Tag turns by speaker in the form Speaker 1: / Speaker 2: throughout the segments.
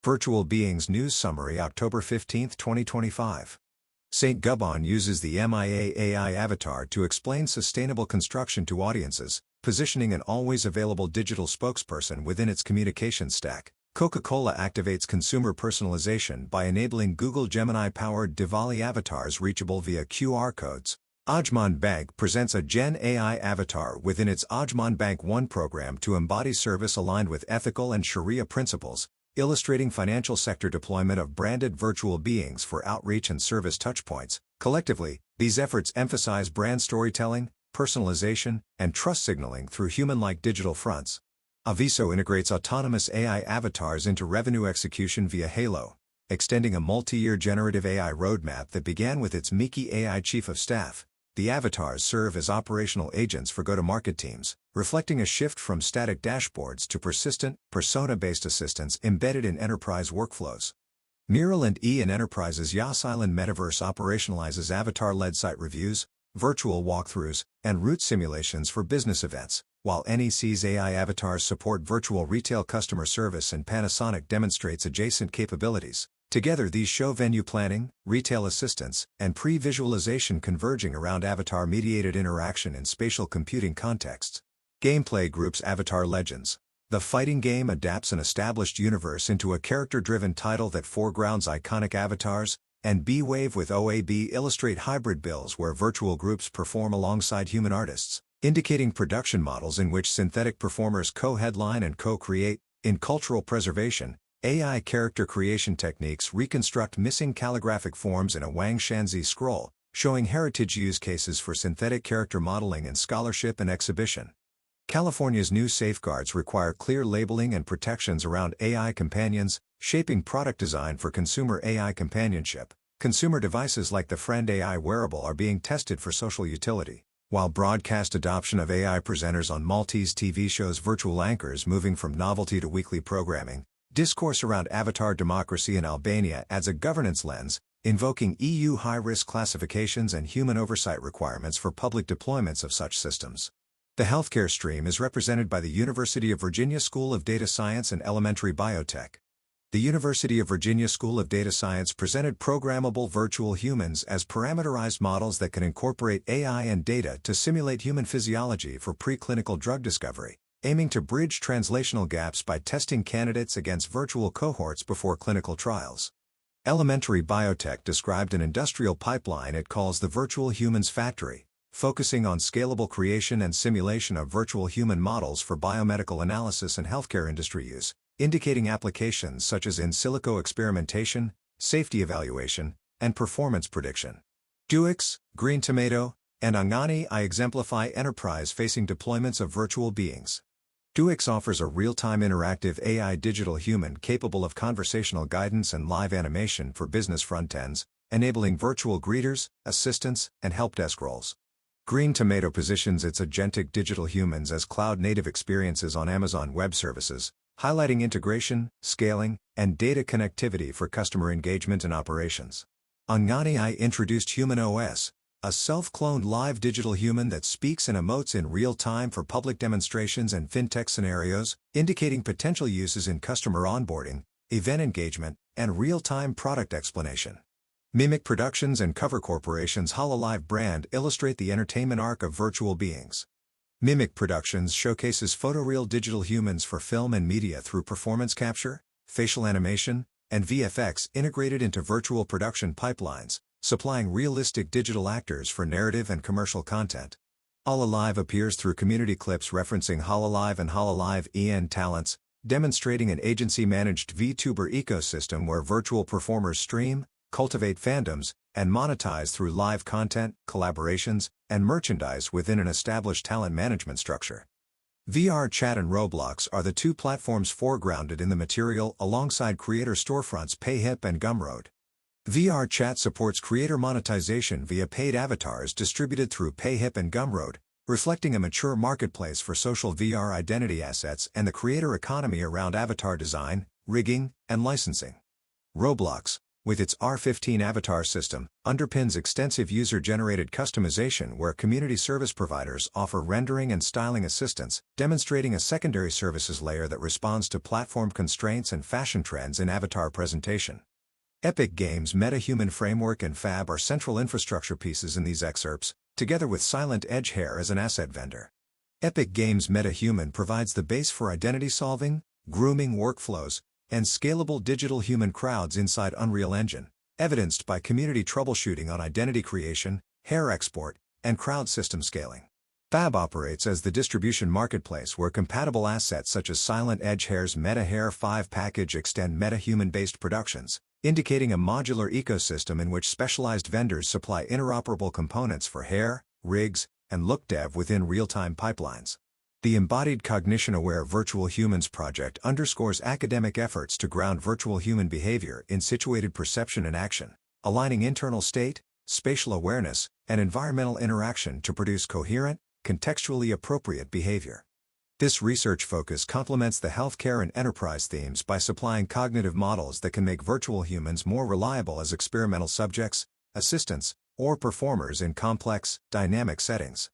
Speaker 1: Virtual Beings News Summary October 15, 2025. St. Gobain uses the MIA AI avatar to explain sustainable construction to audiences, positioning an always-available digital spokesperson within its communication stack. Coca-Cola activates consumer personalization by enabling Google Gemini-powered Diwali avatars reachable via QR codes. Ajman Bank presents a Gen AI avatar within its Ajman Bank One program to embody service aligned with ethical and Sharia principles, illustrating financial sector deployment of branded virtual beings for outreach and service touchpoints. Collectively, these efforts emphasize brand storytelling, personalization, and trust signaling through human-like digital fronts. Aviso integrates autonomous AI avatars into revenue execution via Halo, extending a multi-year generative AI roadmap that began with its Miki AI Chief of Staff. The avatars serve as operational agents for go-to-market teams, reflecting a shift from static dashboards to persistent, persona-based assistants embedded in enterprise workflows. Mural and E&E Enterprises' Yas Island Metaverse operationalizes avatar-led site reviews, virtual walkthroughs, and route simulations for business events, while NEC's AI avatars support virtual retail customer service and Panasonic demonstrates adjacent capabilities. Together these show venue planning, retail assistance, and pre-visualization converging around avatar-mediated interaction in spatial computing contexts. Gameplay Group's Avatar Legends. The fighting game adapts an established universe into a character-driven title that foregrounds iconic avatars, and B-Wave with OAB illustrate hybrid builds where virtual groups perform alongside human artists, indicating production models in which synthetic performers co-headline and co-create. In cultural preservation, AI character creation techniques reconstruct missing calligraphic forms in a Wang Shanzi scroll, showing heritage use cases for synthetic character modeling in scholarship and exhibition. California's new safeguards require clear labeling and protections around AI companions, shaping product design for consumer AI companionship. Consumer devices like the Friend AI wearable are being tested for social utility, while broadcast adoption of AI presenters on Maltese TV shows virtual anchors moving from novelty to weekly programming. Discourse around avatar democracy in Albania adds a governance lens, invoking EU high-risk classifications and human oversight requirements for public deployments of such systems. The healthcare stream is represented by the University of Virginia School of Data Science and Elementary Biotech. The University of Virginia School of Data Science presented programmable virtual humans as parameterized models that can incorporate AI and data to simulate human physiology for preclinical drug discovery, aiming to bridge translational gaps by testing candidates against virtual cohorts before clinical trials. Elementary Biotech described an industrial pipeline it calls the Virtual Humans Factory, focusing on scalable creation and simulation of virtual human models for biomedical analysis and healthcare industry use, indicating applications such as in silico experimentation, safety evaluation, and performance prediction. Duix, Green Tomato, and Angani exemplify enterprise-facing deployments of virtual beings. Duix offers a real-time interactive AI digital human capable of conversational guidance and live animation for business front-ends, enabling virtual greeters, assistants, and help desk roles. Green Tomato positions its agentic digital humans as cloud-native experiences on Amazon Web Services, highlighting integration, scaling, and data connectivity for customer engagement and operations. Angani introduced Human OS, a self-cloned live digital human that speaks and emotes in real time for public demonstrations and fintech scenarios, indicating potential uses in customer onboarding, event engagement, and real-time product explanation. Mimic Productions and Cover Corporation's HoloLive brand illustrate the entertainment arc of virtual beings. Mimic Productions showcases photoreal digital humans for film and media through performance capture, facial animation, and VFX integrated into virtual production pipelines, supplying realistic digital actors for narrative and commercial content. HoloLive appears through community clips referencing HoloLive and HoloLive EN talents, demonstrating an agency-managed VTuber ecosystem where virtual performers stream, cultivate fandoms, and monetize through live content, collaborations, and merchandise within an established talent management structure. VR Chat and Roblox are the two platforms foregrounded in the material alongside creator storefronts PayHip and Gumroad. VR Chat supports creator monetization via paid avatars distributed through PayHip and Gumroad, reflecting a mature marketplace for social VR identity assets and the creator economy around avatar design, rigging, and licensing. Roblox, with its R15 avatar system, underpins extensive user-generated customization where community service providers offer rendering and styling assistance, demonstrating a secondary services layer that responds to platform constraints and fashion trends in avatar presentation. Epic Games' MetaHuman framework and Fab are central infrastructure pieces in these excerpts, together with Silent Edge Hair as an asset vendor. Epic Games' MetaHuman provides the base for identity solving, grooming workflows, and scalable digital human crowds inside Unreal Engine, evidenced by community troubleshooting on identity creation, hair export, and crowd system scaling. Fab operates as the distribution marketplace where compatible assets such as Silent Edge Hair's MetaHair 5 package extend MetaHuman-based productions, indicating a modular ecosystem in which specialized vendors supply interoperable components for hair, rigs, and look dev within real-time pipelines. The Embodied Cognition-Aware Virtual Humans project underscores academic efforts to ground virtual human behavior in situated perception and action, aligning internal state, spatial awareness, and environmental interaction to produce coherent, contextually appropriate behavior. This research focus complements the healthcare and enterprise themes by supplying cognitive models that can make virtual humans more reliable as experimental subjects, assistants, or performers in complex, dynamic settings.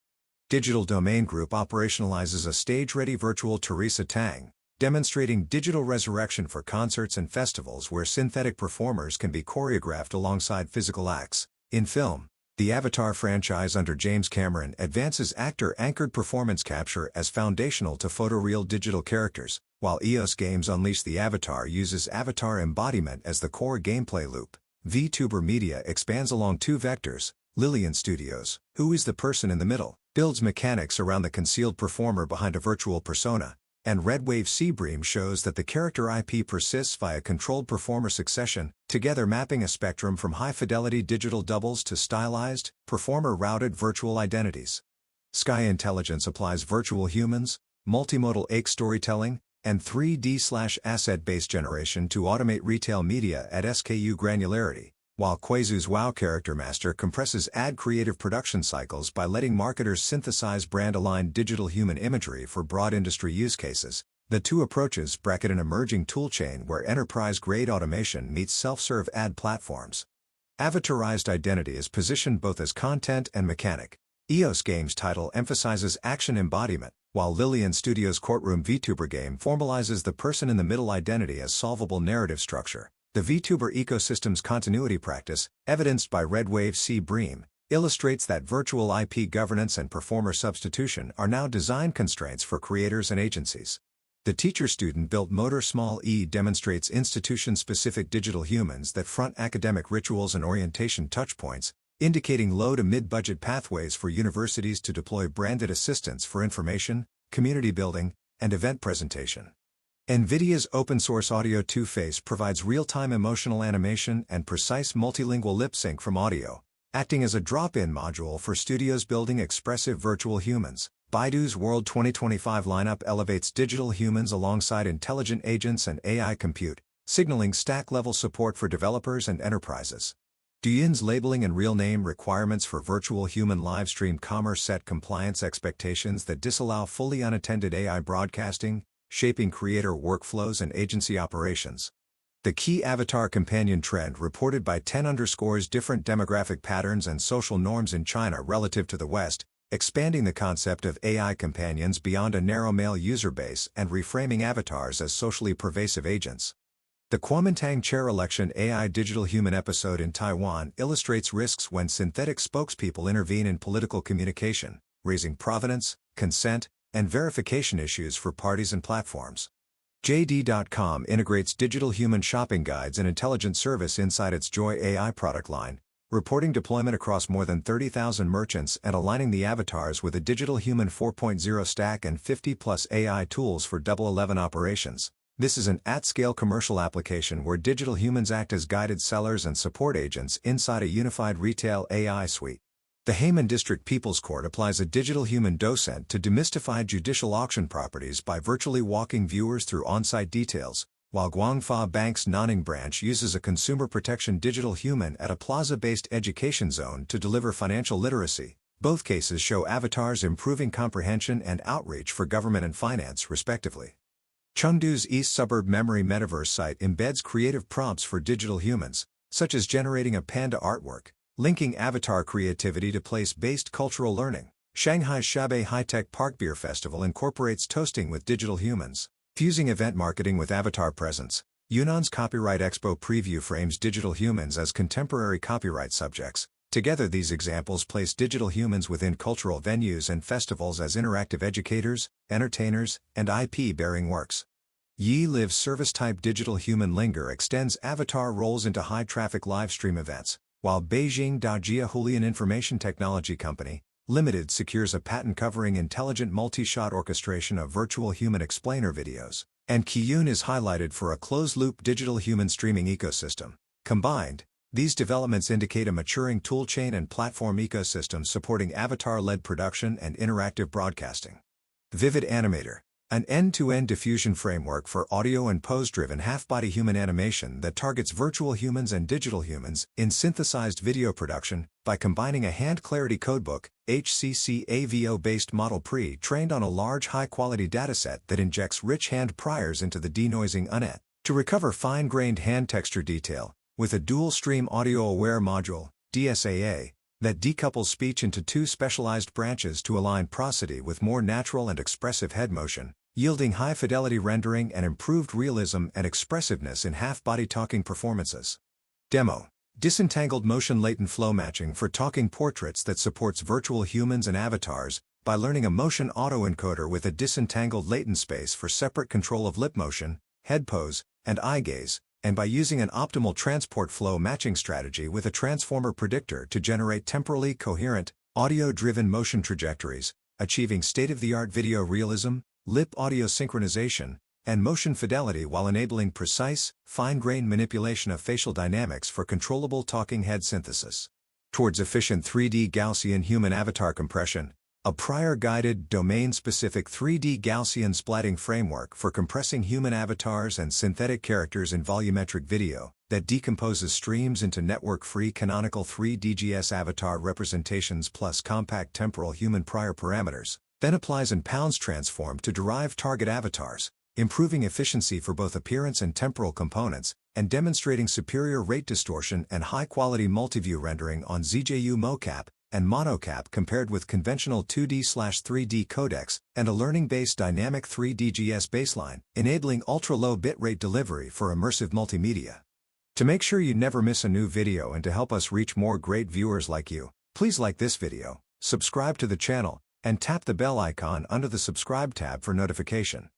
Speaker 1: Digital Domain Group operationalizes a stage-ready virtual Teresa Tang, demonstrating digital resurrection for concerts and festivals where synthetic performers can be choreographed alongside physical acts. In film, the Avatar franchise under James Cameron advances actor-anchored performance capture as foundational to photoreal digital characters, while EOS Games Unleash the Avatar uses avatar embodiment as the core gameplay loop. VTuber Media expands along two vectors. Lillian Studios, Who is the Person in the Middle, builds mechanics around the concealed performer behind a virtual persona, and Redwave Seabream shows that the character IP persists via controlled performer succession, together mapping a spectrum from high-fidelity digital doubles to stylized, performer-routed virtual identities. Sky Intelligence applies virtual humans, multimodal AIC storytelling, and 3D/asset-based generation to automate retail media at SKU granularity, while Quazu's WoW Character Master compresses ad creative production cycles by letting marketers synthesize brand-aligned digital human imagery for broad industry use cases. The two approaches bracket an emerging toolchain where enterprise-grade automation meets self-serve ad platforms. Avatarized identity is positioned both as content and mechanic. EOS Games' title emphasizes action embodiment, while Lillian Studios' Courtroom VTuber game formalizes the person-in-the-middle identity as solvable narrative structure. The VTuber ecosystem's continuity practice, evidenced by Redwave Seabream, illustrates that virtual IP governance and performer substitution are now design constraints for creators and agencies. The teacher-student-built Motor Small E demonstrates institution-specific digital humans that front academic rituals and orientation touchpoints, indicating low to mid-budget pathways for universities to deploy branded assistants for information, community building, and event presentation. NVIDIA's open-source Audio 2Face provides real-time emotional animation and precise multilingual lip sync from audio, acting as a drop-in module for studios building expressive virtual humans. Baidu's World 2025 lineup elevates digital humans alongside intelligent agents and AI compute, signaling stack-level support for developers and enterprises. Douyin's labeling and real name requirements for virtual human livestream commerce set compliance expectations that disallow fully unattended AI broadcasting, shaping creator workflows and agency operations. The key avatar companion trend reported by 10 underscores different demographic patterns and social norms in China relative to the West, expanding the concept of AI companions beyond a narrow male user base and reframing avatars as socially pervasive agents. The Kuomintang chair election AI digital human episode in Taiwan illustrates risks when synthetic spokespeople intervene in political communication, raising provenance, consent, and verification issues for parties and platforms. JD.com integrates digital human shopping guides and intelligent service inside its Joy AI product line, reporting deployment across more than 30,000 merchants and aligning the avatars with a digital human 4.0 stack and 50+ AI tools for 11 operations. This is an at-scale commercial application where digital humans act as guided sellers and support agents inside a unified retail AI suite. The Hainan District People's Court applies a digital human docent to demystify judicial auction properties by virtually walking viewers through on-site details, while Guangfa Bank's Nanning branch uses a consumer protection digital human at a plaza-based education zone to deliver financial literacy. Both cases show avatars improving comprehension and outreach for government and finance, respectively. Chengdu's East Suburb Memory Metaverse site embeds creative prompts for digital humans, such as generating a panda artwork, linking avatar creativity to place-based cultural learning. Shanghai's Shabei High-Tech Park Beer Festival incorporates toasting with digital humans, fusing event marketing with avatar presence. Yunnan's Copyright Expo preview frames digital humans as contemporary copyright subjects. Together these examples place digital humans within cultural venues and festivals as interactive educators, entertainers, and IP-bearing works. Yi Live's service-type digital human Linger extends avatar roles into high-traffic livestream events, while Beijing Dajia Hulian Information Technology Company, Limited secures a patent covering intelligent multi-shot orchestration of virtual human explainer videos, and Qiyun is highlighted for a closed-loop digital human streaming ecosystem. Combined, these developments indicate a maturing toolchain and platform ecosystem supporting avatar-led production and interactive broadcasting. Vivid Animator, an end-to-end diffusion framework for audio and pose-driven half-body human animation that targets virtual humans and digital humans in synthesized video production by combining a hand clarity codebook, HCC AVO-based model pre-trained on a large high-quality dataset that injects rich hand priors into the denoising UNET to recover fine-grained hand texture detail, with a dual-stream audio-aware module, DSAA, that decouples speech into two specialized branches to align prosody with more natural and expressive head motion, yielding high-fidelity rendering and improved realism and expressiveness in half-body talking performances. Demo: Disentangled motion latent flow matching for talking portraits that supports virtual humans and avatars by learning a motion autoencoder with a disentangled latent space for separate control of lip motion, head pose, and eye gaze, and by using an optimal transport flow matching strategy with a transformer predictor to generate temporally coherent, audio-driven motion trajectories, achieving state-of-the-art video realism, lip audio synchronization, and motion fidelity while enabling precise, fine-grained manipulation of facial dynamics for controllable talking head synthesis. Towards efficient 3D Gaussian human avatar compression, a prior-guided, domain-specific 3D Gaussian splatting framework for compressing human avatars and synthetic characters in volumetric video that decomposes streams into network-free canonical 3DGS avatar representations plus compact temporal human prior parameters, then applies and pounds transform to derive target avatars, improving efficiency for both appearance and temporal components, and demonstrating superior rate distortion and high-quality multiview rendering on ZJU mocap and monocap compared with conventional 2D/3D codecs, and a learning-based dynamic 3DGS baseline, enabling ultra-low bitrate delivery for immersive multimedia. To make sure you never miss a new video and to help us reach more great viewers like you, please like this video, subscribe to the channel, and tap the bell icon under the subscribe tab for notification.